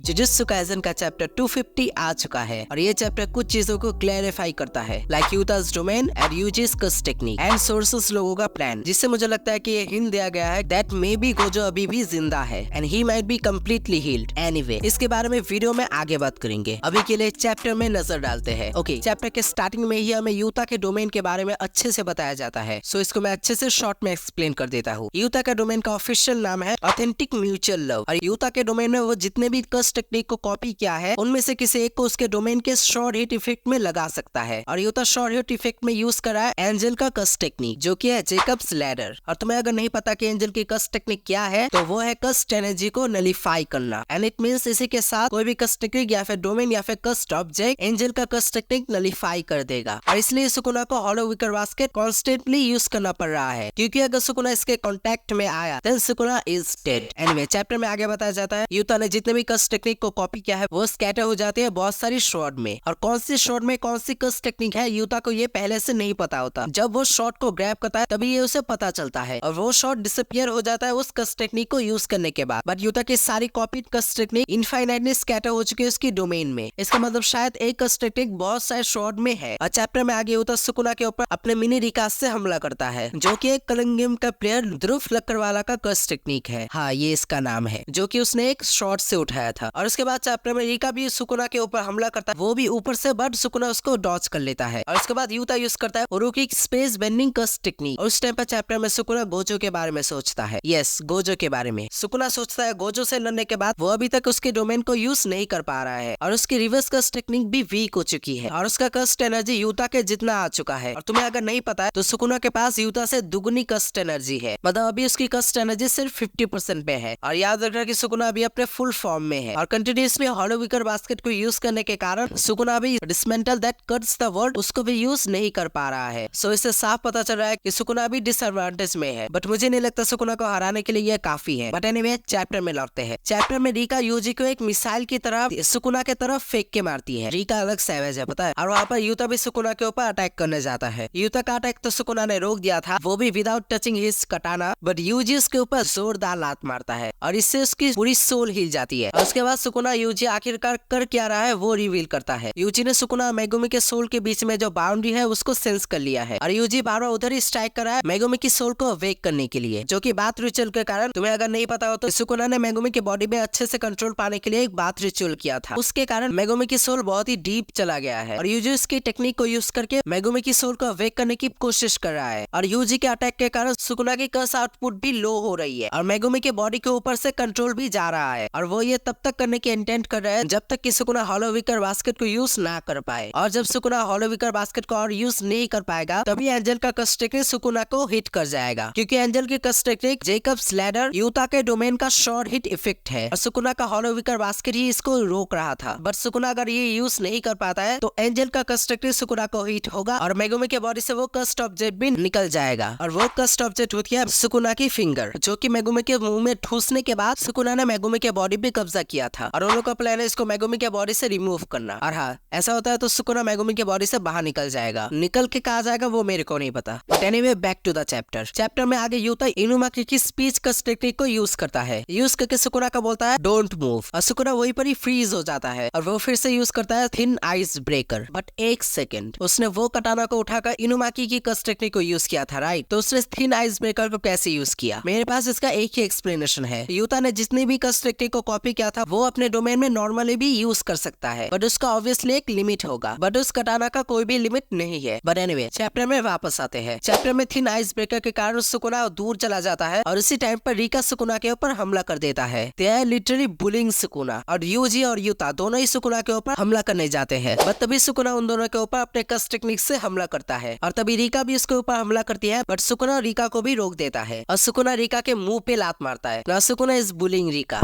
Jujutsu Kaisen का chapter 250 आ चुका है और ये चैप्टर कुछ चीजों को क्लैरिफाई करता है, like Yuta's domain and Yuji's curse technique and sources लोगों का प्लान, जिससे मुझे लगता है कि ये हिंट दिया गया है दैट मे बी गोजो अभी भी जिंदा है and he might be completely healed. Anyway, इसके बारे में वीडियो में आगे बात करेंगे। अभी के लिए चैप्टर में नजर डालते हैं। ओके, चैप्टर के स्टार्टिंग में ही हमें यूता के डोमेन के बारे में अच्छे से बताया जाता है, सो इसको मैं अच्छे से शॉर्ट में एक्सप्लेन कर देता हूँ। यूता का डोमेन का ऑफिशियल नाम है ऑथेंटिक म्यूचुअल लव और यूता के डोमेन में वो जितने भी कर्स टेक्निक को कॉपी किया है उनमें से किसी एक को उसके डोमेन के शॉर्ट हिट इफेक्ट में लगा सकता है और यूता शॉर्ट हिट इफेक्ट में यूज करा है एंजल का कर्स टेक्निक, जो कि है जेकब्स लैडर। और तुम्हें अगर नहीं पता कि एंजल की कर्स टेक्निक क्या है तो वो है कर्स्ड एनर्जी को नलिफाई करना, एंड इट मींस इसी के साथ कोई भी कर्स टेक्निक या फिर डोमेन या फिर कर्स्ड ऑब्जेक्ट एंजल का कर्स टेक्निक नलिफाई कर देगा। और इसलिए सुकुना को hollow wicker basket constantly use करना पड़ रहा है, क्योंकि अगर सुकुना इसके कॉन्टेक्ट में आया then Sukuna is dead. Anyway, chapter में आगे बताया जाता है यूता ने जितने भी कर्स टेक्निक को कॉपी किया है वो स्कैटर हो जाते हैं बहुत सारी शॉट में, और कौन सी शॉट में कौन सी कर्स टेक्निक है यूता को ये पहले से नहीं पता होता। जब वो शॉट को ग्रैब करता है तभी ये उसे पता चलता है और वो शॉट डिसअपियर हो जाता है उस कर्स टेक्निक को यूज करने के बाद। बट यूता की सारी copied curse technique infinitely scatter हो चुकी है उसकी डोमेन में। इसका मतलब शायद एक कर्स टेक्निक बहुत सारे शॉट में है। और चैप्टर में आगे यूता सुकुना के ऊपर अपने मिनी रिकास से हमला करता है, जो कि एक कलिंगम का प्लेयर ध्रुव लक्करवाला का कर्स टेक्निक है। हाँ, ये इसका नाम है, जो कि उसने एक शॉट से उठाया था। और उसके बाद चैप्टर में रिका भी सुकुना के ऊपर हमला करता है, वो भी ऊपर से, बट सुकुना उसको डॉच कर लेता है। और उसके बाद यूता यूज करता है उरुकी स्पेस बेंडिंग कर्स टेक्निक। और उस टाइम पर चैप्टर में सुकुना गोजो के बारे में सोचता है। यस, गोजो के बारे में सुकुना सोचता है गोजो से लड़ने के बाद वो अभी तक उसके डोमेन को यूज नहीं कर पा रहा है और उसकी रिवर्स कर्स टेक्निक भी वीक हो चुकी है और उसका कर्स्ट एनर्जी यूता के जितना आ चुका है। और तुम्हें अगर नहीं पता है तो सुकुना के पास यूता से दुगनी कर्स्ट एनर्जी है, मतलब अभी उसकी कर्स्ट एनर्जी सिर्फ 50% पे है। और याद रखना कि सुकुना अभी अपने फुल फॉर्म में है और कंटिन्यूअसली हॉलो विकर बास्केट को यूज करने के कारण सुकुना भी dismantle that cuts the world उसको भी यूज नहीं कर पा रहा है। सो इससे साफ पता चल रहा है कि सुकुना भी डिसएडवांटेज में है, बट मुझे नहीं लगता सुकुना को हराने के लिए यह काफी है। बट एनीवे, चैप्टर में लौटते हैं। चैप्टर में रिका यूजी को एक मिसाइल की तरह सुकुना के तरफ फेंक के मारती है। रिका अलग सैवेज है, पता है। और वहाँ पर यूता भी सुकुना के ऊपर अटैक करने जाता है। यूता का अटैक तो सुकुना ने रोक दिया था, वो भी विदाउट टचिंग हिज कटाना, बट यूजी उसके ऊपर जोरदार लात मारता है और इससे उसकी पूरी सोल हिल जाती है। और उसके बाद सुकुना यूजी आखिरकार कर क्या रहा है वो रिवील करता है। यूजी ने सुकुना मेगुमी के सोल के बीच में जो बाउंड्री है उसको सेंस कर लिया है और यूजी बार बार उधर ही स्ट्राइक कर रहा है मेगुमी की सोल को अवेक करने के लिए, जो कि बाथ रिचुअल के कारण, तुम्हें अगर नहीं पता हो तो सुकुना ने मेगुमी की बॉडी में अच्छे से कंट्रोल पाने के लिए एक बाथ रिचुअल किया था। उसके कारण मेगुमी की सोल बहुत ही डीप चला गया है और यूजी उसकी टेक्निक को यूज करके मेगुमी की सोल को अवेक करने की कोशिश कर रहा है। और यूजी के अटैक के कारण सुकुना की कर्स आउटपुट भी लो हो रही है और मेगुमी के बॉडी के ऊपर से कंट्रोल भी जा रहा है और वो ये तब तक करने की इंटेंट कर रहा है जब तक कि सुकुना हॉलो विकर बास्केट को यूज ना कर पाए। और जब सुकुना हॉलो विकर बास्केट को और यूज नहीं कर पाएगा तभी एंजल का कर्स टेक्निक सुकुना को हिट कर जाएगा, क्योंकि एंजल की curse technique Jacob's ladder Utah के डोमेन का शॉर्ट हिट इफेक्ट है और सुकुना का हॉलो विकर बास्केट ही इसको रोक रहा था। बट सुकुना अगर ये यूज नहीं कर पाता है तो एंजल का कर्स टेक्निक सुकुना को हिट होगा और मेगुमी के बॉडी से वो कर्स्ड ऑब्जेक्ट भी निकल जाएगा। और वो कर्स्ड ऑब्जेक्ट होती है सुकुना की फिंगर, जो कि मेगुमी के मुंह में ठूसने के बाद सुकुना ने मेगुमी के बॉडी पे कब्जा किया था और उन लोगों का प्लान है इसको मेगुमी के बॉडी से रिमूव करना। और हाँ, ऐसा होता है तो सुकुना मेगुमी के बॉडी से बाहर निकल जाएगा। निकल के कहा जाएगा वो मेरे को नहीं पता। But anyway, back to the chapter. Chapter में आगे यूता इनुमाकी की स्पीच कर्स टेक्निक को यूज करता है। यूज करके सुकुना का बोलता है डोंट मूव और सुकुना वहीं पर ही फ्रीज हो जाता है और वो फिर से यूज करता है थिन आइस ब्रेकर। बट एक सेकंड, उसने वो कटाना को उठाकर इनुमाकी की कर्स टेक्निक को यूज किया था, राइट? तो उसने थिन आइस ब्रेकर को कैसे यूज किया? मेरे पास इसका एक ही एक्सप्लेनेशन है। यूता ने जितनी भी कर्स टेक्निक को कॉपी किया था वो अपने डोमेन में नॉर्मली भी यूज कर सकता है, बट उसका ऑब्वियसली एक लिमिट होगा, बट उस कटाना का कोई भी लिमिट नहीं है। बट एनीवे, चैप्टर में वापस आते हैं। चैप्टर में थिन आइस ब्रेकर के कारण सुकुना दूर चला जाता है और उसी टाइम पर रिका सुकुना के ऊपर हमला कर देता है। They are literally bullying Sukuna और यूजी और यूता दोनों ही सुकुना के ऊपर हमला करने जाते हैं। बट तभी सुकुना उन दोनों के ऊपर अपने कर्स टेक्निक से हमला करता है और तभी रिका भी उसके ऊपर हमला करती है, बट सुकुना रिका को भी रोक देता है और सुकुना रिका के मुंह पे लात मारता है। ना Sukuna is bullying Rika.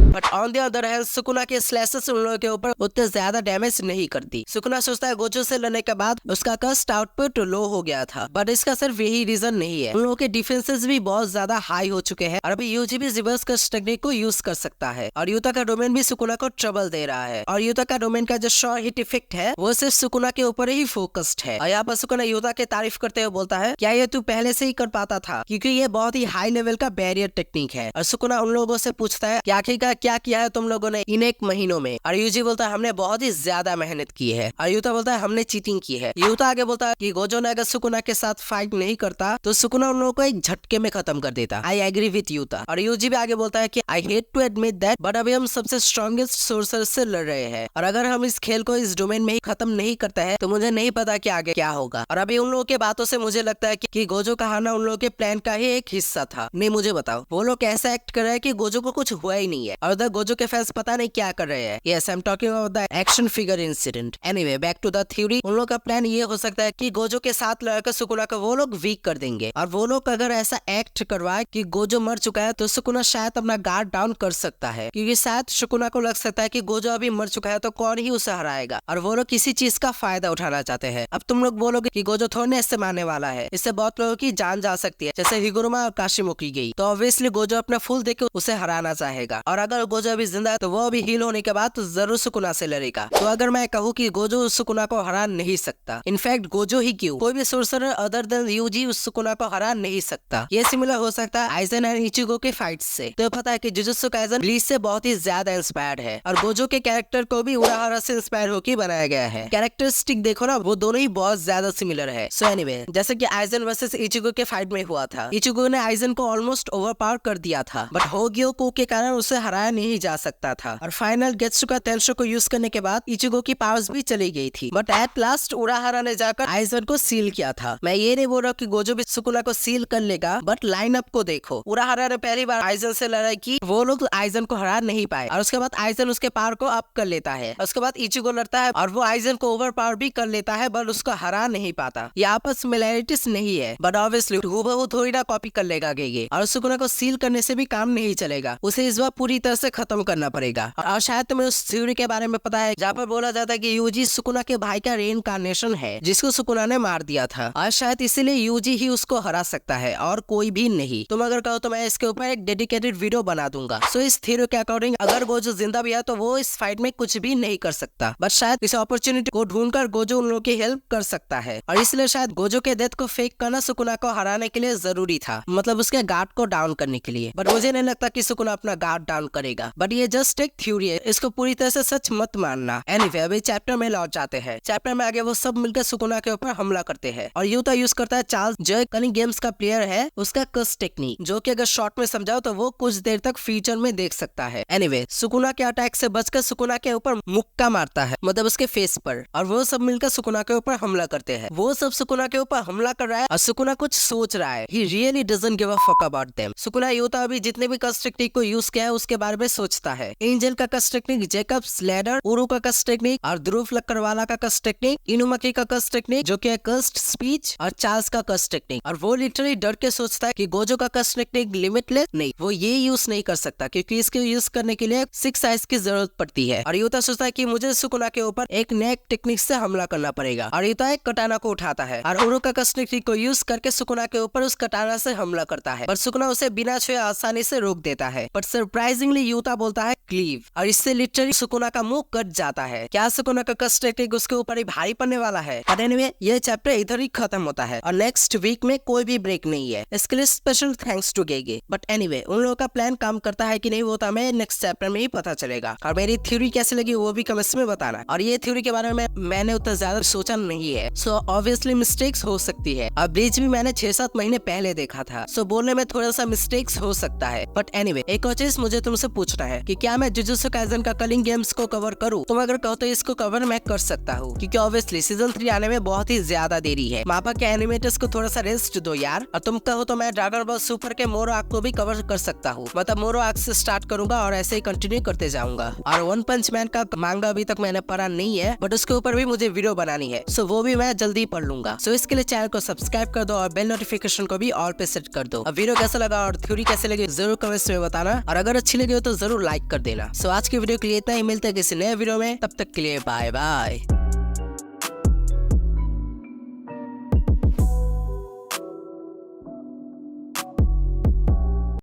But on the other hand Sukuna के स्लैशेस उन लोगों के ऊपर उतने ज्यादा डैमेज नहीं करती। सुकुना सोचता है गोजो से लड़ने के बाद उसका कर्स्ट आउटपुट लो हो गया था, बट इसका सिर्फ यही रीजन नहीं है। उन लोगों के डिफेंसेस भी बहुत ज्यादा हाई हो चुके हैं और अभी यूजी भी रिवर्स कर्स टेक्निक को यूज कर सकता है और यूता का डोमेन भी सुकुना को ट्रबल दे रहा है और यूता का डोमेन का जो शॉर्ट हिट इफेक्ट है वो सिर्फ सुकुना के ऊपर ही फोकस्ड है। और यहाँ पर सुकुना यूता के तारीफ करते हुए बोलता है क्या ये तू पहले से ही कर पाता था, क्योंकि ये बहुत ही हाई लेवल का बैरियर टेक्निक है। और सुकुना उन लोगों से पूछता है कि आखिरकार क्या किया है तुम लोगों ने इन 1 महीनों में? और यूजी बोलता है हमने बहुत ही ज्यादा मेहनत की है। और यूता बोलता है हमने चीटिंग की है। यूता आगे बोलता है कि गोजो ने अगर सुकुना के साथ फाइट नहीं करता तो सुकुना उन लोगों को एक झटके में खत्म कर देता। I agree with Yuta. और यूजी भी आगे बोलता है कि I hate to admit that but अभी हम सबसे स्ट्रॉन्गेस्ट सोर्सर से लड़ रहे हैं, और अगर हम इस खेल को इस डोमेन में ही खत्म नहीं करते हैं तो मुझे नहीं पता कि आगे क्या होगा। और अभी उन लोगों के बातों से मुझे लगता है कि गोजो का हारना उन लोगों के प्लान का ही एक हिस्सा था। नहीं मुझे बताओ वो लोग कैसे एक्ट कर रहे हैं कि गोजो को कुछ हुआ ही नहीं है, और उधर गोजो के फैंस पता नहीं क्या कर रहे हैं। Yes I am talking about the action figure incident. Anyway back to the theory. उन लोग का प्लान ये हो सकता है कि गोजो के साथ लड़कर सुकुना को वो लोग वीक कर देंगे, और वो लोग अगर ऐसा एक्ट करवाए कि गोजो मर चुका है तो सुकुना शायद अपना गार्ड डाउन कर सकता है, क्योंकि शायद सुकुना को लग सकता है कि गोजो अभी मर चुका है तो कौन ही उसे हराएगा, और वो लोग किसी चीज का फायदा उठाना चाहते हैं। अब तुम लोग बोलोगे कि गोजो थोड़े इससे मारने वाला है, इससे बहुत लोगों की जान जा सकती है, जैसे हिगुरुमा और काशिमो की गई, तो ऑब्वियसली गोजो अपना फुल देके उसे हराना चाहेगा। और अगर गोजो अभी जिंदा है तो वो अभी हील होने के बाद तो जरूर सुकुना से लड़ेगा। तो अगर मैं कहूँ कि गोजो सुकुना को हरा नहीं सकता, इनफैक्ट गोजो ही क्यों, कोई भी सोर्सरर अदर देन यूजी उस सुकुना को हरा नहीं सकता। ये सिमिलर हो सकता है आइजन एंड इचिगो के फाइट से। तो पता है कि जुजुत्सु काइसेन ब्लीच से बहुत ही ज्यादा इंस्पायर्ड है, और गोजो के कैरेक्टर को भी उराहारा से इंस्पायर होकर बनाया गया है। कैरेक्टरिस्टिक देखो ना, वो दोनों ही बहुत ज्यादा सिमिलर है। सो एनीवे, जैसे कि आइजन वर्सेस इचिगो के फाइट में हुआ था, इचिगो ने आइजन को ऑलमोस्ट ओवरपावर कर दिया था, बट होग्योकू के कारण उसे हराया नहीं जा सकता था, और फाइनल गेत्सुका तेंशो को यूज करने के बाद इचिगो की पावर्स भी चली गई थी, बट एट लास्ट उराहारा ने जाकर आइजन को सील किया था। मैं ये नहीं बोल रहा कि गोजो भी सुकुना को सील कर लेगा, बट लाइन अप को देखो, उराहारा ने पहली बार आइजन से लड़ाई की, वो लोग आइजन को हरा नहीं पाए, और उसके बाद आइजन उसके पावर को अप कर लेता है, उसके बाद इचिगो लड़ता है और वो आइजन को ओवर पावर भी कर लेता है, बट उसको हरा नहीं पाता। ये आपस सिमिलैरिटीज नहीं है, बट ऑब्वियसली हूबहू थोड़ी ना कॉपी कर लेगा गेगे, और सुकुना को सील करने से भी काम नहीं चलेगा, उसे इस बार पूरी तरह से खत्म करना पड़ेगा। और शायद तुम्हें उस थ्योरी के बारे में पता है जहाँ पर बोला जाता है कि यूजी सुकुना के भाई का रीइंकार्नेशन है, जिसको सुकुना ने मार दिया था, और शायद इसीलिए यूजी ही उसको हरा सकता है और कोई भी नहीं। तुम अगर कहो तो मैं इसके ऊपर एक डेडिकेटेड वीडियो बना दूंगा। सो इस थ्योरी के अकॉर्डिंग अगर गोजो जिंदा भी है तो वो इस फाइट में कुछ भी नहीं कर सकता, बट शायद इस अपॉर्चुनिटी को ढूंढकर गोजो उन लोगों की हेल्प कर सकता है, और इसलिए शायद गोजो के डेथ को फेक करना सुकुना को हराने के लिए जरूरी था, मतलब उसके गार्ड को डाउन करने के लिए। बट मुझे नहीं लगता कि सुकुना अपना गार्ड डाउन करेगा, बट ये जस्ट एक थ्योरी है, इसको पूरी तरह से सच मत मानना। एनीवे, अभी चैप्टर में लौट जाते हैं। चैप्टर में आगे वो सब मिलकर सुकुना के ऊपर हमला करते हैं, और यूता यूज करता है चार्ल्स, जो एक कनिंग गेम्स का प्लेयर है, उसका कर्स टेक्निक, जो कि अगर शॉर्ट में समझाओ तो वो कुछ देर तक फ्यूचर में देख सकता है। एनीवे, सुकुना के अटैक से बचकर सुकुना के ऊपर मुक्का मारता है, मतलब उसके फेस पर, और वो सब मिलकर सुकुना के ऊपर हमला करते हैं। वो सब सुकुना के ऊपर हमला कर रहा है और सुकुना कुछ सोच रहा है। He really doesn't give a fuck about them. Sukuna Yuta अभी जितने भी कर्स टेक्निक को यूज किया है उसके बारे में सोचता है। एंजल का कर्स टेक्निक, जेकब्स लैडर, उरु का कर्स टेक्निक, और ध्रुव लक्करवाला का कर्स टेक्निक, इनुमकी का कर्स टेक्निक जो कि है कर्स्ड स्पीच, और चार्ल्स का कर्स टेक्निक। और वो लिटरली डर के सोचता है कि गोजो का कर्स टेक्निक लिमिटलेस नहीं, वो ये यूज नहीं कर सकता, क्योंकि इसके यूज करने के लिए 6 आइज की जरूरत पड़ती है। और यूता सोचता है कि मुझे सुकुना के ऊपर एक नए टेक्निक से हमला करना पड़ेगा, और यूता एक कटाना को उठाता है और उरु का कर्स टेक्निक को यूज करके सुकुना के ऊपर उस कटाना से हमला करता है, पर सुकुना उसे बिना छुए आसानी से रोक देता है। बट सरप्राइजिंगली यूता बोलता है क्लीव, और इससे लिटरली सुकुना का मुंह कट जाता है। क्या सुकुना का कर्स टेक्निक उसके ऊपर ही भारी पड़ने वाला है? बट एनीवे, ये चैप्टर इधर ही खत्म होता है, और नेक्स्ट वीक में कोई भी ब्रेक नहीं है, इसके लिए special thanks to Gege. But anyway, उन लोगों का प्लान काम करता है कि नहीं वो तो हमें नेक्स्ट चैप्टर में ही पता चलेगा। और मेरी थ्योरी कैसी लगी वो भी कमेंट्स में बताना, और ये थ्योरी के बारे में मैंने उतना ज्यादा सोचा नहीं है, सो ऑब्वियसली मिस्टेक्स हो सकती है। अब ब्लीच भी मैंने 6-7 महीने पहले देखा था, सो बोलने में थोड़ा सा मिस्टेक्स हो सकता है। बट एनीवे, एक और चीज मुझे तुमसे पूछना है कि क्या मैं जुजुत्सु काइसेन का कलिंग गेम्स को कवर करूं? तुम अगर कहो तो इसको कवर मैं कर सकता हूँ, क्योंकि ऑब्वियसली सीजन 3 आने में बहुत ही ज्यादा देरी है। मापा के एनिमेटर्स को थोड़ा सा रेस्ट दो यार। और तुम कहो तो मैं ड्रैगन बॉल सुपर के मोरो आर्क को भी कवर कर सकता हूँ, मतलब मोरो आर्क से स्टार्ट करूंगा और ऐसे ही कंटिन्यू करते जाऊंगा। और वन पंच मैन का मांगा अभी तक मैंने पढ़ा नहीं है, बट उसके ऊपर भी मुझे वीडियो बनानी है, सो वो भी मैं जल्दी पढ़ लूंगा। सो इसके लिए चैनल को सब्सक्राइब कर दो और बेल नोटिफिकेशन को भी ऑल पे सेट कर दो। अब वीडियो कैसा लगा और थ्योरी कैसे लगी जरूर कमेंट्स में बताना, और अगर अच्छी लगी हो तो जरूर लाइक कर देना। सो आज की वीडियो के लिए इतना ही, मिलते हैं किसी नए वीडियो में, तब तक के लिए बाय बाय।